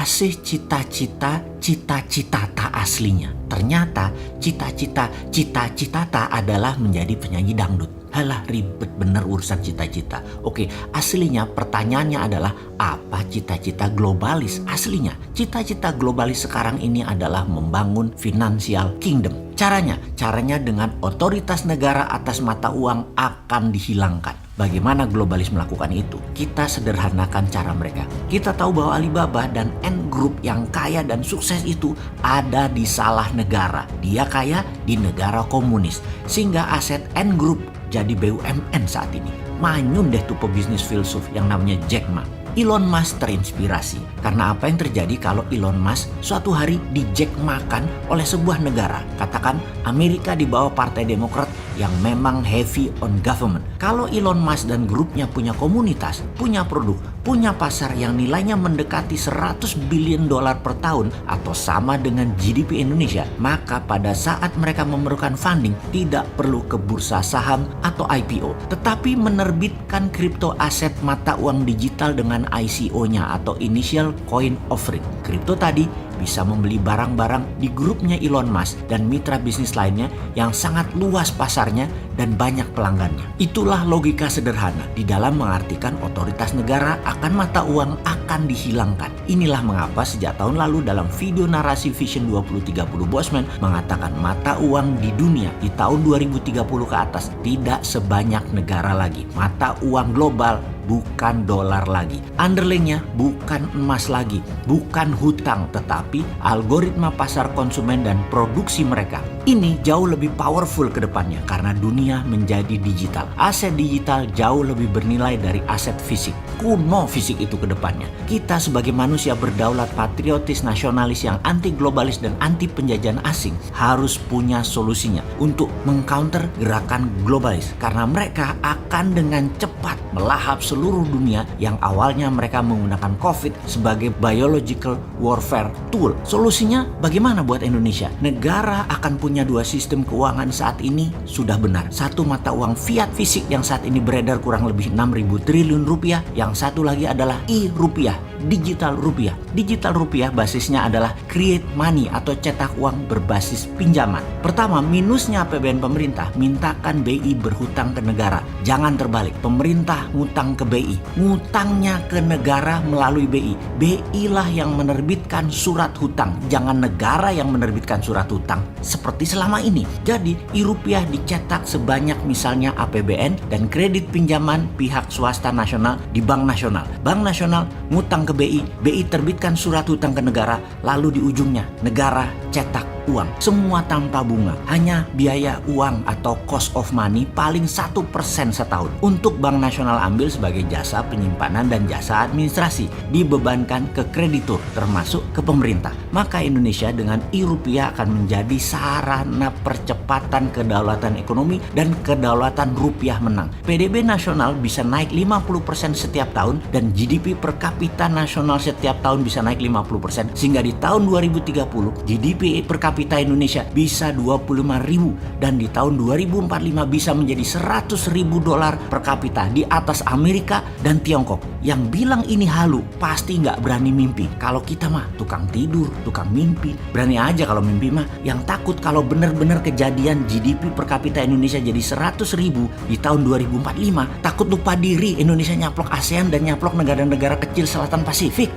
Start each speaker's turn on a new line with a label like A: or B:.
A: kasih cita-cita tak aslinya. Ternyata cita-cita tak adalah menjadi penyanyi dangdut. Halah, ribet bener urusan cita-cita. Oke, aslinya pertanyaannya adalah apa cita-cita globalis aslinya? Cita-cita globalis sekarang ini adalah membangun financial kingdom. Caranya dengan otoritas negara atas mata uang akan dihilangkan. Bagaimana globalis melakukan itu? Kita sederhanakan cara mereka. Kita tahu bahwa Alibaba dan Ant Group yang kaya dan sukses itu ada di salah negara. Dia kaya di negara komunis. Sehingga aset Ant Group jadi BUMN saat ini. Manyun deh tuh pebisnis filsuf yang namanya Jack Ma. Elon Musk terinspirasi karena apa yang terjadi kalau Elon Musk suatu hari di-jack makan oleh sebuah negara. Katakan Amerika di bawah Partai Demokrat yang memang heavy on government. Kalau Elon Musk dan grupnya punya komunitas, punya produk, punya pasar yang nilainya mendekati 100 billion dolar per tahun atau sama dengan GDP Indonesia, maka pada saat mereka memerlukan funding tidak perlu ke bursa saham atau IPO, tetapi menerbitkan kripto aset mata uang digital dengan ICO-nya atau Initial Coin Offering. Kripto tadi bisa membeli barang-barang di grupnya Elon Musk dan mitra bisnis lainnya yang sangat luas pasarnya dan banyak pelanggannya. Itulah logika sederhana di dalam mengartikan otoritas negara akan mata uang akan dihilangkan. Inilah mengapa sejak tahun lalu dalam video narasi Vision 2030 Bosman mengatakan mata uang di dunia di tahun 2030 ke atas tidak sebanyak negara lagi. Mata uang global bukan dolar lagi. Underlyingnya bukan emas lagi, bukan hutang, tetapi algoritma pasar konsumen dan produksi mereka. Ini jauh lebih powerful ke depannya karena dunia menjadi digital. Aset digital jauh lebih bernilai dari aset fisik. Kuno fisik itu ke depannya. Kita sebagai manusia berdaulat, patriotis, nasionalis yang anti globalis dan anti penjajahan asing harus punya solusinya untuk mengcounter gerakan globalis karena mereka akan dengan cepat melahap seluruh dunia yang awalnya mereka menggunakan COVID sebagai biological warfare tool. Solusinya bagaimana buat Indonesia? Negara akan punya dua sistem keuangan saat ini sudah benar. Satu mata uang fiat fisik yang saat ini beredar kurang lebih 6.000 triliun rupiah. Yang satu lagi adalah e-rupiah, digital rupiah. Digital rupiah basisnya adalah create money atau cetak uang berbasis pinjaman. Pertama, minusnya APBN pemerintah, mintakan BI berhutang ke negara. Jangan terbalik, pemerintah ngutang ke BI, ngutangnya ke negara melalui BI. BI lah yang menerbitkan surat hutang, jangan negara yang menerbitkan surat hutang seperti selama ini. Jadi e-rupiah dicetak sebanyak misalnya APBN dan kredit pinjaman pihak swasta nasional di Bank Nasional. Bank Nasional ngutang ke BI, BI terbitkan surat hutang ke negara, lalu di ujungnya negara cetak uang. Semua tanpa bunga, hanya biaya uang atau cost of money paling 1% setahun. Untuk Bank Nasional ambil sebagai jasa penyimpanan dan jasa administrasi, dibebankan ke kreditur termasuk ke pemerintah. Maka Indonesia dengan e-rupiah akan menjadi sarana percepatan kedaulatan ekonomi dan kedaulatan rupiah menang. PDB nasional bisa naik 50% setiap tahun dan GDP per kapita nasional setiap tahun bisa naik 50%, sehingga di tahun 2030 GDP per kapita Indonesia bisa 25.000 dan di tahun 2045 bisa menjadi 100.000 dolar per kapita di atas Amerika dan Tiongkok. Yang bilang ini halu pasti nggak berani mimpi. Kalau kita mah tukang tidur, tukang mimpi. Berani aja kalau mimpi mah. Yang takut kalau benar-benar kejadian GDP per kapita Indonesia jadi 100.000 di tahun 2045, takut lupa diri Indonesia nyaplok ASEAN dan nyaplok negara-negara kecil Selatan Pasifik.